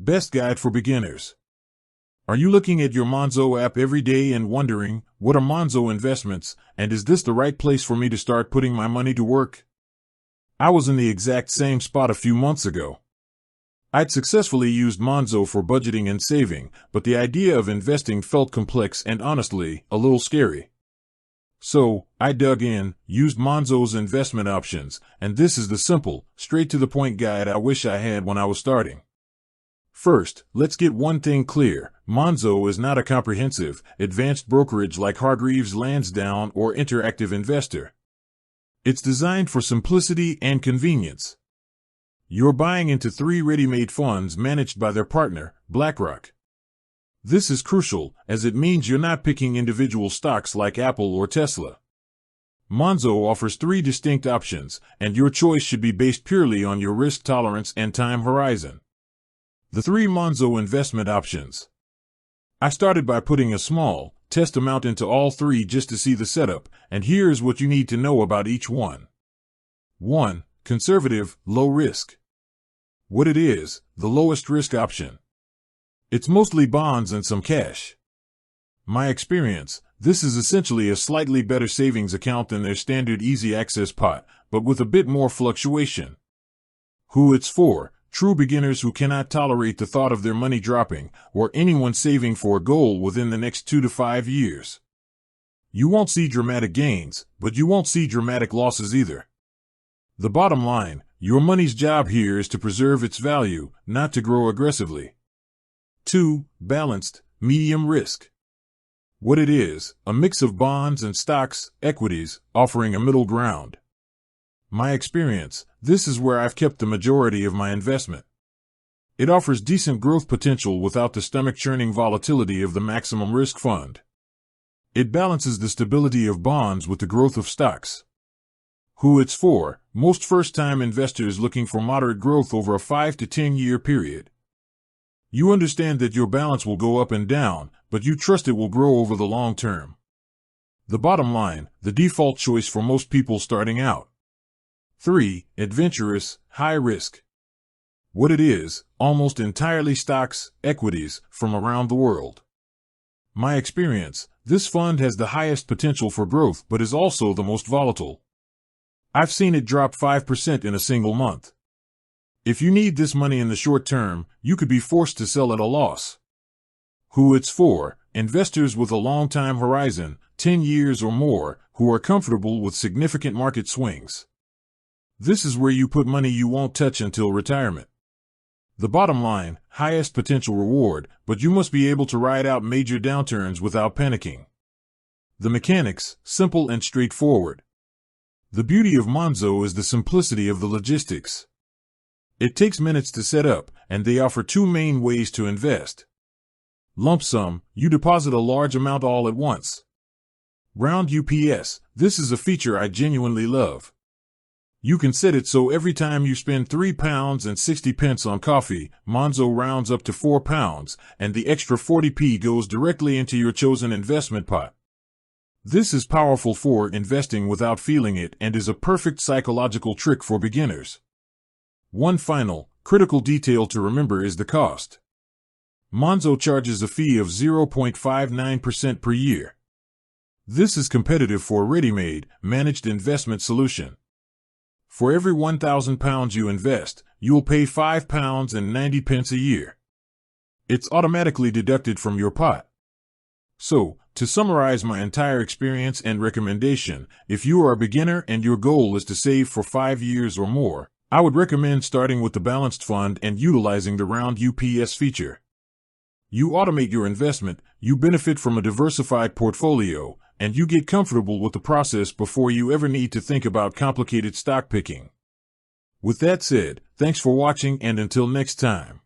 Best Guide for Beginners. Are you looking at your Monzo app every day and wondering, what are Monzo Investments, and is this the right place for me to start putting my money to work? I was in the exact same spot a few months ago. I'd successfully used Monzo for budgeting and saving, but the idea of investing felt complex and honestly, a little scary. So, I dug in, used Monzo's investment options, and this is the simple, straight-to-the-point guide I wish I had when I was starting. First, let's get one thing clear. Monzo is not a comprehensive, advanced brokerage like Hargreaves Lansdown or Interactive Investor. It's designed for simplicity and convenience. You're buying into 3 ready-made funds managed by their partner, BlackRock. This is crucial, as it means you're not picking individual stocks like Apple or Tesla. Monzo offers 3 distinct options, and your choice should be based purely on your risk tolerance and time horizon. The 3 Monzo investment options. I started by putting a small, test amount into all 3 just to see the setup, and here's what you need to know about each one. 1. Conservative, low risk. What it is, the lowest risk option. It's mostly bonds and some cash. My experience, this is essentially a slightly better savings account than their standard easy access pot, but with a bit more fluctuation. Who it's for, true beginners who cannot tolerate the thought of their money dropping, or anyone saving for a goal within the next 2 to 5 years. You won't see dramatic gains, but you won't see dramatic losses either. The bottom line, your money's job here is to preserve its value, not to grow aggressively. 2. Balanced, medium risk. What it is, a mix of bonds and stocks, equities, offering a middle ground. My experience, this is where I've kept the majority of my investment. It offers decent growth potential without the stomach-churning volatility of the maximum risk fund. It balances the stability of bonds with the growth of stocks. Who it's for, most first-time investors looking for moderate growth over a 5 to 10 year period. You understand that your balance will go up and down, but you trust it will grow over the long term. The bottom line, the default choice for most people starting out. 3. Adventurous, high risk. What it is, almost entirely stocks, equities, from around the world. My experience, this fund has the highest potential for growth but is also the most volatile. I've seen it drop 5% in a single month. If you need this money in the short term, you could be forced to sell at a loss. Who it's for, investors with a long time horizon, 10 years or more, who are comfortable with significant market swings. This is where you put money you won't touch until retirement. The bottom line, highest potential reward, but you must be able to ride out major downturns without panicking. The mechanics, simple and straightforward. The beauty of Monzo is the simplicity of the logistics. It takes minutes to set up, and they offer 2 main ways to invest. Lump sum, you deposit a large amount all at once. Roundups, this is a feature I genuinely love. You can set it so every time you spend £3.60 on coffee, Monzo rounds up to £4, and the extra 40p goes directly into your chosen investment pot. This is powerful for investing without feeling it and is a perfect psychological trick for beginners. One final, critical detail to remember is the cost. Monzo charges a fee of 0.59% per year. This is competitive for a ready-made, managed investment solution. For every £1,000 you invest, you will pay £5.90 a year. It's automatically deducted from your pot. So, to summarize my entire experience and recommendation, if you are a beginner and your goal is to save for 5 years or more, I would recommend starting with the balanced fund and utilizing the Roundups feature. You automate your investment, you benefit from a diversified portfolio, and you get comfortable with the process before you ever need to think about complicated stock picking. With that said, thanks for watching and until next time.